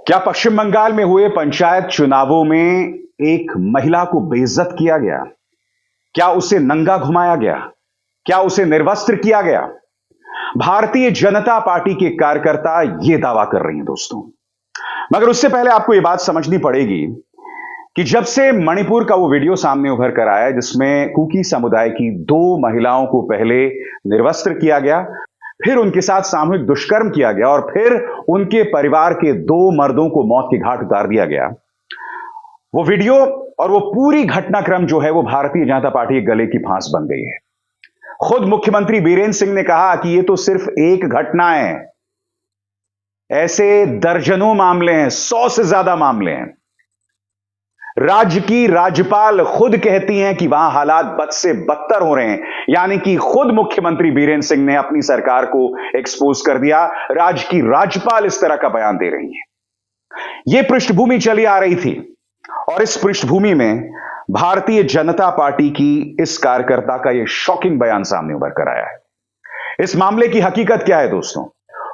क्या पश्चिम बंगाल में हुए पंचायत चुनावों में एक महिला को बेइज्जत किया गया? क्या उसे नंगा घुमाया गया? क्या उसे निर्वस्त्र किया गया? भारतीय जनता पार्टी के कार्यकर्ता यह दावा कर रही हैं दोस्तों। मगर उससे पहले आपको यह बात समझनी पड़ेगी कि जब से मणिपुर का वो वीडियो सामने उभर कर आया जिसमें कुकी समुदाय की दो महिलाओं को पहले निर्वस्त्र किया गया, फिर उनके साथ सामूहिक दुष्कर्म किया गया और फिर उनके परिवार के दो मर्दों को मौत की घाट उतार दिया गया, वो वीडियो और वो पूरी घटनाक्रम जो है वो भारतीय जनता पार्टी के गले की फांस बन गई है। खुद मुख्यमंत्री बीरेंद्र सिंह ने कहा कि ये तो सिर्फ एक घटना है, ऐसे दर्जनों मामले हैं, 100 से ज्यादा मामले हैं। राज्य की राज्यपाल खुद कहती हैं कि वहां हालात बद से बदतर हो रहे हैं, यानी कि खुद मुख्यमंत्री बीरेंद्र सिंह ने अपनी सरकार को एक्सपोज कर दिया। राज्य की राज्यपाल इस तरह का बयान दे रही है। यह पृष्ठभूमि चली आ रही थी और इस पृष्ठभूमि में भारतीय जनता पार्टी की इस कार्यकर्ता का यह शॉकिंग बयान सामने उभर कर आया है। इस मामले की हकीकत क्या है दोस्तों?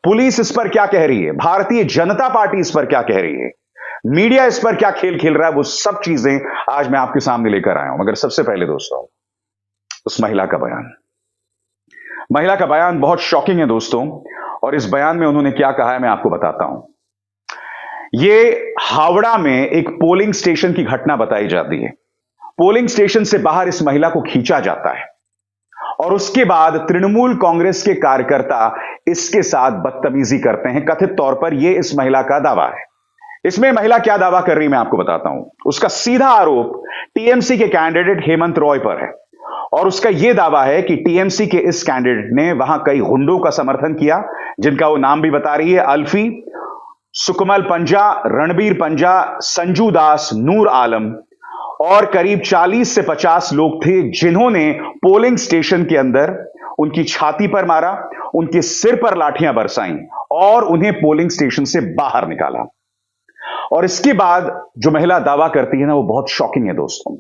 पुलिस इस पर क्या कह रही है? भारतीय जनता पार्टी इस पर क्या कह रही है? मीडिया इस पर क्या खेल खेल रहा है? वो सब चीजें आज मैं आपके सामने लेकर आया हूं। मगर सबसे पहले दोस्तों, उस महिला का बयान बहुत शॉकिंग है दोस्तों। और इस बयान में उन्होंने क्या कहा है मैं आपको बताता हूं। यह हावड़ा में एक पोलिंग स्टेशन की घटना बताई जाती है। पोलिंग स्टेशन से बाहर इस महिला को खींचा जाता है और उसके बाद तृणमूल कांग्रेस के कार्यकर्ता इसके साथ बदतमीजी करते हैं। कथित तौर पर यह इस महिला का दावा है। इसमें महिला क्या दावा कर रही है मैं आपको बताता हूं। उसका सीधा आरोप टीएमसी के कैंडिडेट हेमंत रॉय पर है और उसका यह दावा है कि टीएमसी के इस कैंडिडेट ने वहां कई गुंडों का समर्थन किया, जिनका वो नाम भी बता रही है, अल्फी, सुकमल पंजा, रणबीर पंजा, संजू दास, नूर आलम और करीब 40 से 50 लोग थे जिन्होंने पोलिंग स्टेशन के अंदर उनकी छाती पर मारा, उनके सिर पर लाठियां बरसाई और उन्हें पोलिंग स्टेशन से बाहर निकाला। और इसके बाद जो महिला दावा करती है ना, वो बहुत शॉकिंग है दोस्तों।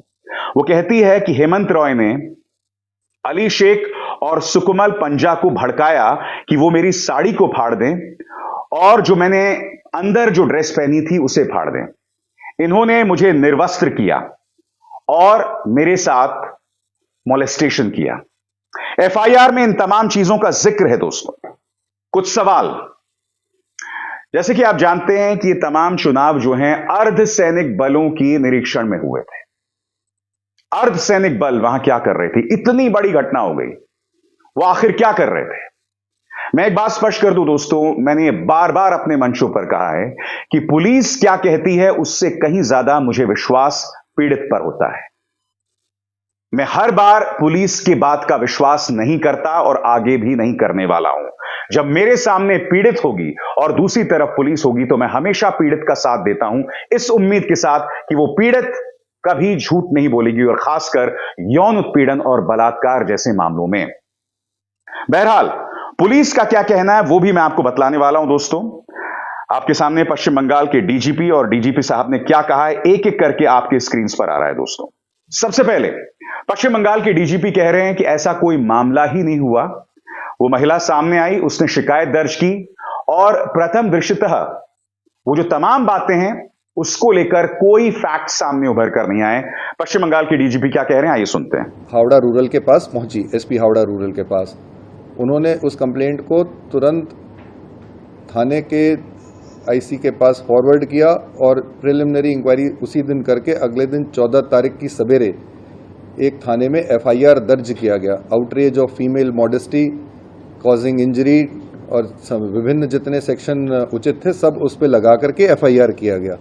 वो कहती है कि हेमंत रॉय ने अली शेख और सुकमल पंजा को भड़काया कि वो मेरी साड़ी को फाड़ दें और जो मैंने अंदर जो ड्रेस पहनी थी उसे फाड़ दें। इन्होंने मुझे निर्वस्त्र किया और मेरे साथ मोलेस्टेशन किया। एफआईआर में इन तमाम चीजों का जिक्र है दोस्तों। कुछ सवाल, जैसे कि आप जानते हैं कि ये तमाम चुनाव जो हैं अर्धसैनिक बलों की निरीक्षण में हुए थे। अर्धसैनिक बल वहां क्या कर रहे थे? इतनी बड़ी घटना हो गई, वो आखिर क्या कर रहे थे? मैं एक बात स्पष्ट कर दूं दोस्तों, मैंने ये बार बार अपने मंचों पर कहा है कि पुलिस क्या कहती है उससे कहीं ज्यादा मुझे विश्वास पीड़ित पर होता है। मैं हर बार पुलिस की बात का विश्वास नहीं करता और आगे भी नहीं करने वाला हूं। जब मेरे सामने पीड़ित होगी और दूसरी तरफ पुलिस होगी तो मैं हमेशा पीड़ित का साथ देता हूं, इस उम्मीद के साथ कि वो पीड़ित कभी झूठ नहीं बोलेगी, और खासकर यौन उत्पीड़न और बलात्कार जैसे मामलों में। बहरहाल पुलिस का क्या कहना है वो भी मैं आपको बतलाने वाला हूं दोस्तों। आपके सामने पश्चिम बंगाल के डीजीपी और डीजीपी साहब ने क्या कहा है, एक एक करके आपके स्क्रीन पर आ रहा है दोस्तों। सबसे पहले पश्चिम बंगाल के डीजीपी कह रहे हैं कि ऐसा कोई मामला ही नहीं हुआ। वो महिला सामने आई, उसने शिकायत दर्ज की और प्रथम दृष्टतः वो जो तमाम बातें हैं उसको लेकर कोई फैक्ट सामने उभर कर नहीं आए। पश्चिम बंगाल के डीजीपी क्या कह रहे हैं आइए सुनते हैं। हावड़ा रूरल के पास पहुंची, एसपी हावड़ा रूरल के पास। उन्होंने उस कंप्लेंट को तुरंत थाने के आईसी के पास फॉरवर्ड किया और प्रिलिमिनरी इंक्वायरी उसी दिन करके अगले दिन 14 तारीख की सवेरे एक थाने में एफआईआर दर्ज किया गया। Outrage of female modesty, causing injury और विभिन्न जितने सेक्शन उचित थे सब उस पर लगा करके एफआईआर किया गया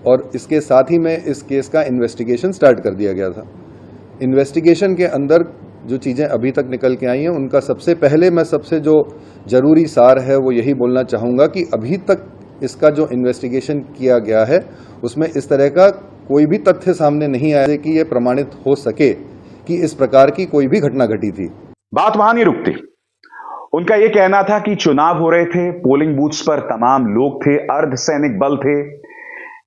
और इसके साथ ही में इस केस का इन्वेस्टिगेशन स्टार्ट कर दिया गया था। इन्वेस्टिगेशन के अंदर जो चीज़ें अभी तक निकल के आई हैं उनका सबसे पहले मैं सबसे जो जरूरी सार है वो यही बोलना चाहूँगा कि अभी तक इसका जो इन्वेस्टिगेशन किया गया है उसमें इस तरह का कोई भी तथ्य सामने नहीं आया कि ये प्रमाणित हो सके कि इस प्रकार की कोई भी घटना घटी थी। बात वहां नहीं रुकती। उनका यह कहना था कि चुनाव हो रहे थे, पोलिंग बूथ्स पर तमाम लोग थे, अर्धसैनिक बल थे,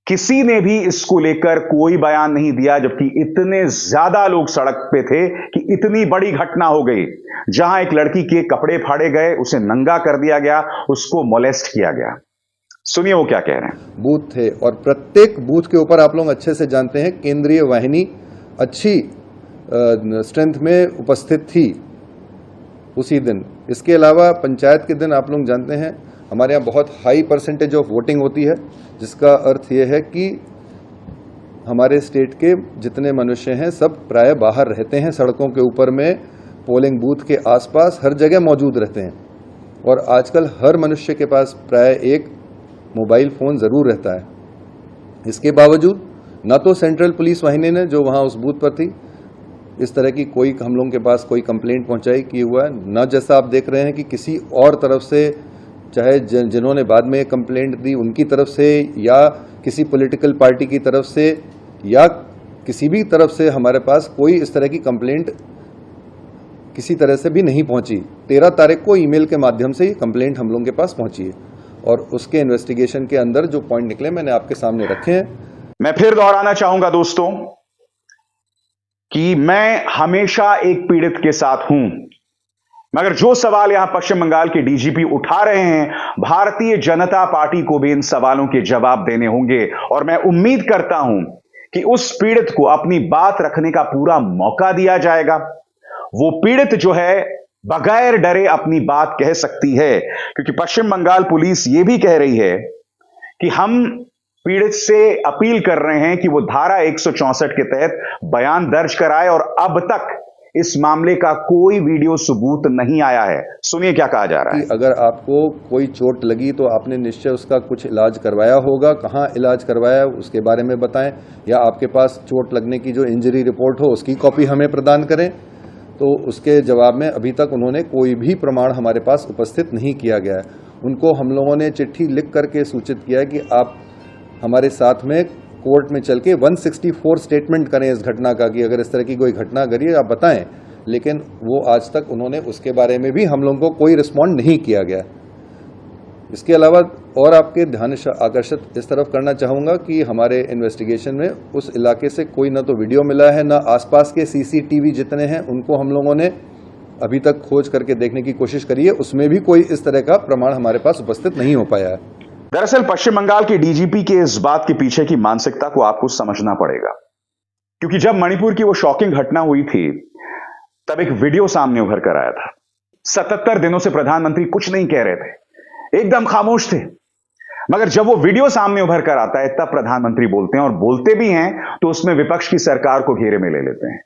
किसी ने भी इसको लेकर कोई बयान नहीं दिया, जबकि इतने ज्यादा लोग सड़क पे थे कि इतनी बड़ी घटना हो गई जहां एक लड़की के कपड़े फाड़े गए, उसे नंगा कर दिया गया, उसको मोलेस्ट किया गया। सुनिए वो क्या कह रहे हैं। बूथ थे और प्रत्येक बूथ के ऊपर आप लोग अच्छे से जानते हैं केंद्रीय वाहिनी अच्छी स्ट्रेंथ में उपस्थित थी उसी दिन। इसके अलावा पंचायत के दिन आप लोग जानते हैं हमारे यहाँ बहुत हाई परसेंटेज ऑफ वोटिंग होती है, जिसका अर्थ ये है कि हमारे स्टेट के जितने मनुष्य हैं सब प्राय बाहर रहते हैं, सड़कों के ऊपर में, पोलिंग बूथ के आसपास हर जगह मौजूद रहते हैं। और आजकल हर मनुष्य के पास प्राय एक मोबाइल फ़ोन ज़रूर रहता है। इसके बावजूद न तो सेंट्रल पुलिस वाहिनी ने जो वहाँ उस बूथ पर थी इस तरह की कोई हम लोगों के पास कोई कंप्लेंट पहुंचाई की हुआ है, न जैसा आप देख रहे हैं कि किसी और तरफ से, चाहे जिन्होंने बाद में कंप्लेंट दी उनकी तरफ से या किसी पॉलिटिकल पार्टी की तरफ से या किसी भी तरफ से हमारे पास कोई इस तरह की कंप्लेंट किसी तरह से भी नहीं पहुंची। 13 तारीख को ईमेल के माध्यम से ये कंप्लेंट हम लोगों के पास पहुंची है और उसके इन्वेस्टिगेशन के अंदर जो पॉइंट निकले मैंने आपके सामने रखे हैं। मैं फिर दोहराना चाहूंगा दोस्तों कि मैं हमेशा एक पीड़ित के साथ हूं, मगर जो सवाल यहां पश्चिम बंगाल के डीजीपी उठा रहे हैं, भारतीय जनता पार्टी को भी इन सवालों के जवाब देने होंगे। और मैं उम्मीद करता हूं कि उस पीड़ित को अपनी बात रखने का पूरा मौका दिया जाएगा। वो पीड़ित जो है बगैर डरे अपनी बात कह सकती है, क्योंकि पश्चिम बंगाल पुलिस ये भी कह रही है कि हम पीड़ित से अपील कर रहे हैं कि वो धारा 164 के तहत बयान दर्ज कराए और अब तक इस मामले का कोई वीडियो सबूत नहीं आया है। सुनिए क्या कहा जा रहा है। अगर आपको कोई चोट लगी तो आपने निश्चय उसका कुछ इलाज करवाया होगा, कहाँ इलाज करवाया उसके बारे में बताएं, या आपके पास चोट लगने की जो इंजरी रिपोर्ट हो उसकी कॉपी हमें प्रदान करें। तो उसके जवाब में अभी तक उन्होंने कोई भी प्रमाण हमारे पास उपस्थित नहीं किया गया है। उनको हम लोगों ने चिट्ठी लिख करके सूचित किया है कि आप हमारे साथ में कोर्ट में चल के 164 स्टेटमेंट करें इस घटना का, कि अगर इस तरह की कोई घटना करिए आप बताएं। लेकिन वो आज तक उन्होंने उसके बारे में भी हम लोगों को कोई रिस्पॉन्ड नहीं किया गया। इसके अलावा और आपके ध्यान आकर्षित इस तरफ करना चाहूँगा कि हमारे इन्वेस्टिगेशन में उस इलाके से कोई ना तो वीडियो मिला है, ना आसपास के सीसीटीवी जितने हैं उनको हम लोगों ने अभी तक खोज करके देखने की कोशिश करी है, उसमें भी कोई इस तरह का प्रमाण हमारे पास उपस्थित नहीं हो पाया है। दरअसल पश्चिम बंगाल के डीजीपी के इस बात के पीछे की मानसिकता को आपको समझना पड़ेगा, क्योंकि जब मणिपुर की वो शॉकिंग घटना हुई थी तब एक वीडियो सामने उभर कर आया था। 77 दिनों से प्रधानमंत्री कुछ नहीं कह रहे थे, एकदम खामोश थे, मगर जब वो वीडियो सामने उभर कर आता है तब प्रधानमंत्री बोलते हैं, और बोलते भी हैं तो उसमें विपक्ष की सरकार को घेरे में ले लेते हैं।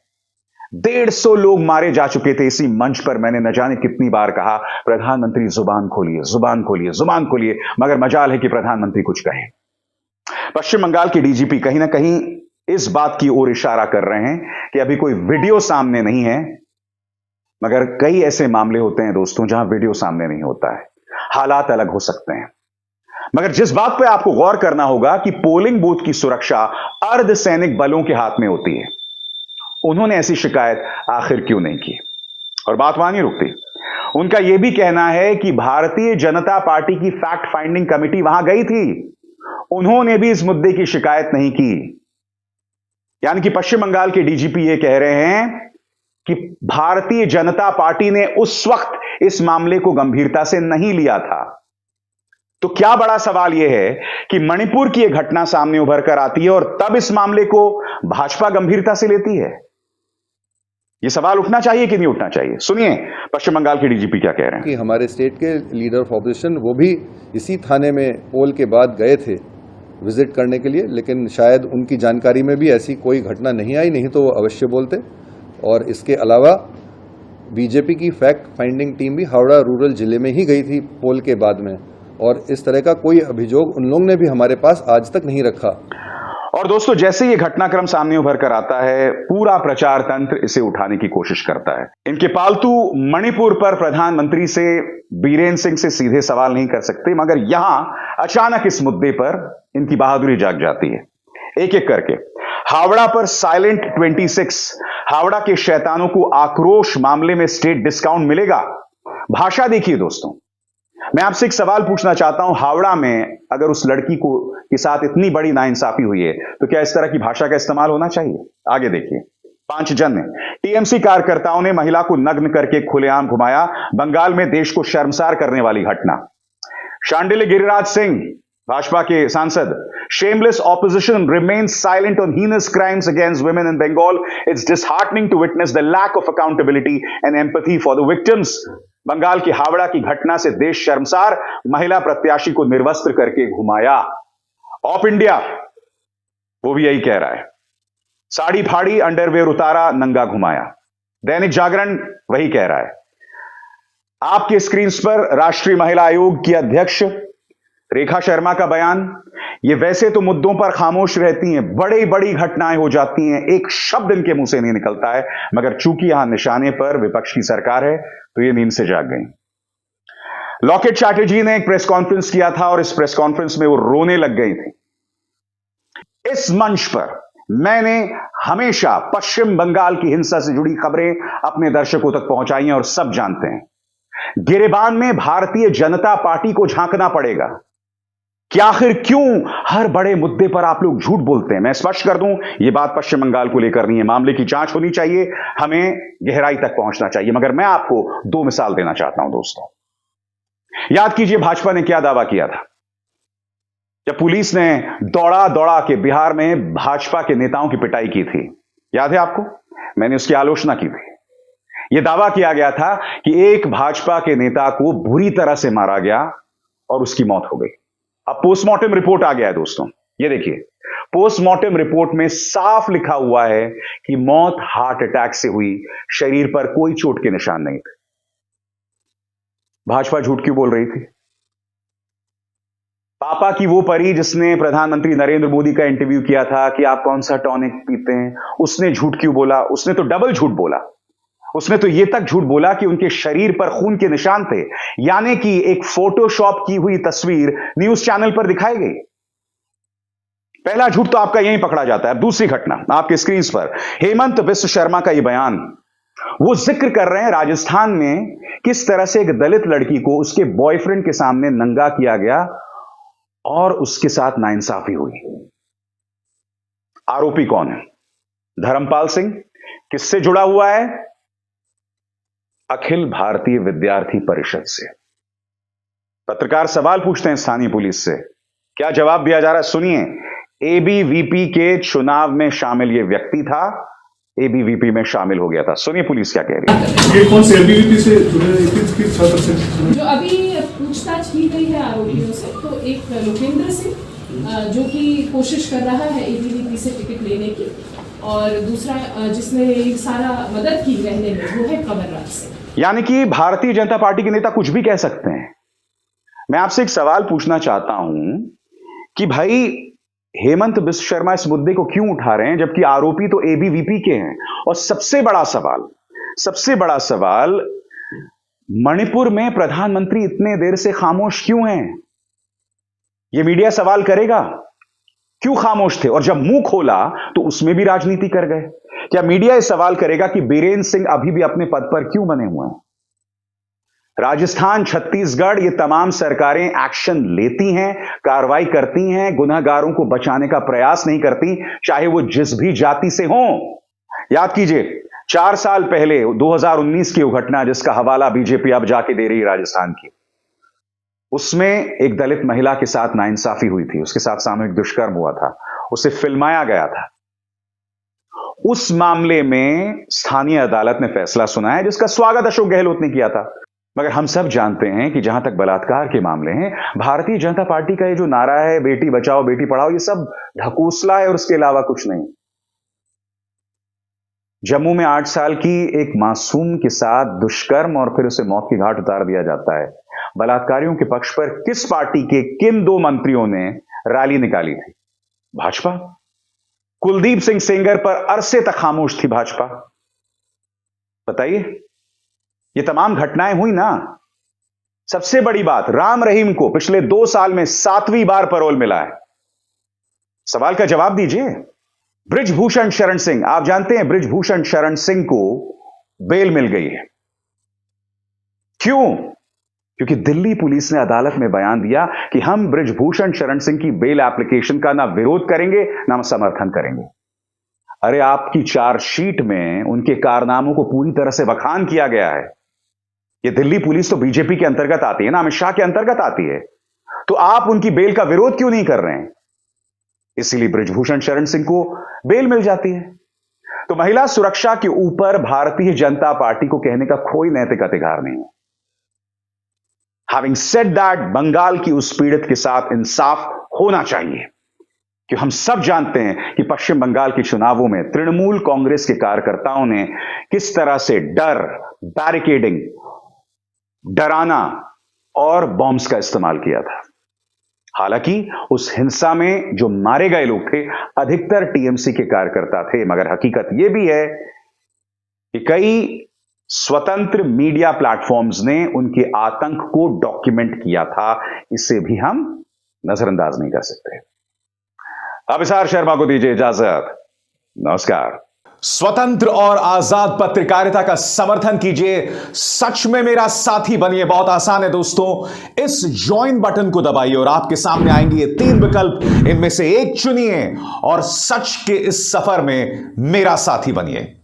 150 लोग मारे जा चुके थे। इसी मंच पर मैंने न जाने कितनी बार कहा, प्रधानमंत्री जुबान खोलिए, जुबान खोलिए, जुबान खोलिए, मगर मजाल है कि प्रधानमंत्री कुछ कहे। पश्चिम बंगाल के डीजीपी कहीं ना कहीं इस बात की ओर इशारा कर रहे हैं कि अभी कोई वीडियो सामने नहीं है, मगर कई ऐसे मामले होते हैं दोस्तों जहां वीडियो सामने नहीं होता है, हालात अलग हो सकते हैं। मगर जिस बात पे आपको गौर करना होगा कि पोलिंग बूथ की सुरक्षा अर्धसैनिक बलों के हाथ में होती है, उन्होंने ऐसी शिकायत आखिर क्यों नहीं की? और बात वहां नहीं रुकती। उनका यह भी कहना है कि भारतीय जनता पार्टी की फैक्ट फाइंडिंग कमेटी वहां गई थी, उन्होंने भी इस मुद्दे की शिकायत नहीं की। यानी कि पश्चिम बंगाल के डीजीपी यह कह रहे हैं कि भारतीय जनता पार्टी ने उस वक्त इस मामले को गंभीरता से नहीं लिया था। तो क्या बड़ा सवाल यह है कि मणिपुर की यह घटना सामने उभर कर आती है और तब इस मामले को भाजपा गंभीरता से लेती है। यह सवाल उठना चाहिए कि नहीं उठना चाहिए? सुनिए पश्चिम बंगाल के डीजीपी क्या कह रहे हैं। कि हमारे स्टेट के लीडर ऑफ ऑपोजिशन वो भी इसी थाने में पोल के बाद गए थे विजिट करने के लिए, लेकिन शायद उनकी जानकारी में भी ऐसी कोई घटना नहीं आई, नहीं तो वो अवश्य बोलते। और इसके अलावा बीजेपी की फैक्ट फाइंडिंग टीम भी हावड़ा रूरल जिले में ही गई थी पोल के बाद में, और इस तरह का कोई अभियोग उन लोगों ने भी हमारे पास आज तक नहीं रखा। और दोस्तों, जैसे ये घटनाक्रम सामने उभर कर आता है, पूरा प्रचार तंत्र इसे उठाने की कोशिश करता है। इनके पालतू मणिपुर पर प्रधानमंत्री से, बीरेन्द्र सिंह से सीधे सवाल नहीं कर सकते, मगर यहां अचानक इस मुद्दे पर इनकी बहादुरी जाग जाती है। एक एक करके हावड़ा पर साइलेंट 26, हावड़ा के शैतानों को आक्रोश, मामले में स्टेट डिस्काउंट मिलेगा। भाषा देखिए दोस्तों, मैं आपसे एक सवाल पूछना चाहता हूं, हावड़ा में अगर उस लड़की को के साथ इतनी बड़ी नाइंसाफी हुई है तो क्या इस तरह की भाषा का इस्तेमाल होना चाहिए? आगे देखिए। 5 जन ने, टीएमसी कार्यकर्ताओं ने महिला को नग्न करके खुलेआम घुमाया, बंगाल में देश को शर्मसार करने वाली घटना। शांडिल्य गिरिराज सिंह भाजपा के सांसद, shameless opposition remains silent on heinous crimes against women in Bengal. It's disheartening to witness the lack of accountability and empathy for the victims. Bengal की हावड़ा की घटना से देश शर्मसार, महिला प्रत्याशी को निर्वस्त्र करके घुमाया। ऑफ इंडिया वो भी यही कह रहा है, साड़ी फाड़ी, अंडरवेयर उतारा, नंगा घुमाया। दैनिक जागरण वही कह रहा है। आपके स्क्रीन पर राष्ट्रीय महिला आयोग की अध्यक्ष रेखा शर्मा का बयान। ये वैसे तो मुद्दों पर खामोश रहती हैं, बड़ी बड़ी घटनाएं हो जाती हैं, एक शब्द इनके मुंह से नहीं निकलता है, मगर चूंकि यहां निशाने पर विपक्ष की सरकार है तो ये नींद से जाग गई। लॉकेट चैटर्जी ने एक प्रेस कॉन्फ्रेंस किया था और इस प्रेस कॉन्फ्रेंस में वो रोने लग गई थी। इस मंच पर मैंने हमेशा पश्चिम बंगाल की हिंसा से जुड़ी खबरें अपने दर्शकों तक पहुंचाई हैं और सब जानते हैं। गिरेबान में भारतीय जनता पार्टी को झांकना पड़ेगा कि आखिर क्यों हर बड़े मुद्दे पर आप लोग झूठ बोलते हैं। मैं स्पष्ट कर दूं, यह बात पश्चिम बंगाल को लेकर नहीं है, मामले की जांच होनी चाहिए, हमें गहराई तक पहुंचना चाहिए। मगर मैं आपको दो मिसाल देना चाहता हूं दोस्तों। याद कीजिए भाजपा ने क्या दावा किया था जब पुलिस ने दौड़ा दौड़ा के बिहार में भाजपा के नेताओं की पिटाई की थी। याद है आपको? मैंने उसकी आलोचना की थी। यह दावा किया गया था कि एक भाजपा के नेता को बुरी तरह से मारा गया और उसकी मौत हो गई। अब पोस्टमार्टम रिपोर्ट आ गया है दोस्तों, ये देखिए, पोस्टमार्टम रिपोर्ट में साफ लिखा हुआ है कि मौत हार्ट अटैक से हुई, शरीर पर कोई चोट के निशान नहीं थे। भाजपा झूठ क्यों बोल रही थी? पापा की वो परी जिसने प्रधानमंत्री नरेंद्र मोदी का इंटरव्यू किया था कि आप कौन सा टॉनिक पीते हैं, उसने झूठ क्यों बोला? उसने तो डबल झूठ बोला। उसने तो यह तक झूठ बोला कि उनके शरीर पर खून के निशान थे, यानी कि एक फोटोशॉप की हुई तस्वीर न्यूज चैनल पर दिखाई गई। पहला झूठ तो आपका यहीं पकड़ा जाता है। दूसरी घटना आपके स्क्रीन पर, हेमंत बिश्व शर्मा का यह बयान, वो जिक्र कर रहे हैं राजस्थान में किस तरह से एक दलित लड़की को उसके बॉयफ्रेंड के सामने नंगा किया गया और उसके साथ नाइंसाफी हुई। आरोपी कौन है? धर्मपाल सिंह। किससे जुड़ा हुआ है? अखिल भारतीय विद्यार्थी परिषद से। पत्रकार सवाल पूछते हैं स्थानीय पुलिस से, क्या जवाब दिया जा रहा है? सुनिए, एबीवीपी के चुनाव में शामिल यह व्यक्ति था, एबीवीपी में शामिल हो गया था। सुनिए पुलिस क्या कह रही है। ये कौन से एबीवीपी से जुड़े किस छात्र से? जो अभी पूछताछ की गई है आरोपियों से, तो एक लोकेंद्र सिंह जो कि कोशिश कर रहा है एबीवीपी से टिकट लेने की, और दूसरा जिसने सारा मदद की रहने में, वो है कंवरराज सिंह। यानी कि भारतीय जनता पार्टी के नेता कुछ भी कह सकते हैं। मैं आपसे एक सवाल पूछना चाहता हूं कि भाई हेमंत बिश्व शर्मा इस मुद्दे को क्यों उठा रहे हैं जबकि आरोपी तो एबीवीपी के हैं? और सबसे बड़ा सवाल, मणिपुर में प्रधानमंत्री इतने देर से खामोश क्यों हैं? यह मीडिया सवाल करेगा, क्यों खामोश थे? और जब मुंह खोला तो उसमें भी राजनीति कर गए। क्या मीडिया यह सवाल करेगा कि बीरेन सिंह अभी भी अपने पद पर क्यों बने हुए हैं? राजस्थान, छत्तीसगढ़, ये तमाम सरकारें एक्शन लेती हैं, कार्रवाई करती हैं, गुनहगारों को बचाने का प्रयास नहीं करती, चाहे वो जिस भी जाति से हों। याद कीजिए 4 साल पहले 2019 की वो घटना जिसका हवाला बीजेपी अब जाके दे रही है राजस्थान की, उसमें एक दलित महिला के साथ नाइंसाफी हुई थी, उसके साथ सामूहिक दुष्कर्म हुआ था, उसे फिल्माया गया था। उस मामले में स्थानीय अदालत ने फैसला सुनाया जिसका स्वागत अशोक गहलोत ने किया था। मगर हम सब जानते हैं कि जहां तक बलात्कार के मामले हैं, भारतीय जनता पार्टी का ये जो नारा है बेटी बचाओ बेटी पढ़ाओ, ये सब ढकोसला है और उसके अलावा कुछ नहीं। जम्मू में 8 साल की एक मासूम के साथ दुष्कर्म और फिर उसे मौत के घाट उतार दिया जाता है। बलात्कारियों के पक्ष पर किस पार्टी के किन 2 मंत्रियों ने रैली निकाली थी? भाजपा। कुलदीप सिंह सेंगर पर अरसे तक खामोश थी भाजपा। बताइए, ये तमाम घटनाएं हुई ना। सबसे बड़ी बात, राम रहीम को पिछले 2 साल में 7वीं बार पैरोल मिला है। सवाल का जवाब दीजिए। बृजभूषण शरण सिंह, आप जानते हैं बृजभूषण शरण सिंह को बेल मिल गई है। क्यों? क्योंकि दिल्ली पुलिस ने अदालत में बयान दिया कि हम बृजभूषण शरण सिंह की बेल एप्लीकेशन का ना विरोध करेंगे ना समर्थन करेंगे। अरे आपकी चार्जशीट में उनके कारनामों को पूरी तरह से बखान किया गया है। यह दिल्ली पुलिस तो बीजेपी के अंतर्गत आती है ना, अमित शाह के अंतर्गत आती है। तो आप उनकी बेल का विरोध क्यों नहीं कर रहे हैं? इसीलिए बृजभूषण शरण सिंह को बेल मिल जाती है। तो महिला सुरक्षा के ऊपर भारतीय जनता पार्टी को कहने का कोई नैतिक अधिकार नहीं है। हैविंग सेड दैट, बंगाल की उस पीड़ित के साथ इंसाफ होना चाहिए, कि हम सब जानते हैं कि पश्चिम बंगाल के चुनावों में तृणमूल कांग्रेस के कार्यकर्ताओं ने किस तरह से डर, बैरिकेडिंग, डराना और बॉम्ब्स का इस्तेमाल किया था। हालांकि उस हिंसा में जो मारे गए लोग थे अधिकतर टीएमसी के कार्यकर्ता थे, मगर हकीकत यह भी है कि कई स्वतंत्र मीडिया प्लेटफॉर्म्स ने उनके आतंक को डॉक्यूमेंट किया था। इसे भी हम नजरअंदाज नहीं कर सकते। अभिसार शर्मा को दीजिए इजाजत। नमस्कार। स्वतंत्र और आजाद पत्रकारिता का समर्थन कीजिए, सच में मेरा साथी बनिए। बहुत आसान है दोस्तों, इस ज्वाइन बटन को दबाइए और आपके सामने आएंगे ये 3 विकल्प, इनमें से एक चुनिए और सच के इस सफर में मेरा साथी बनिए।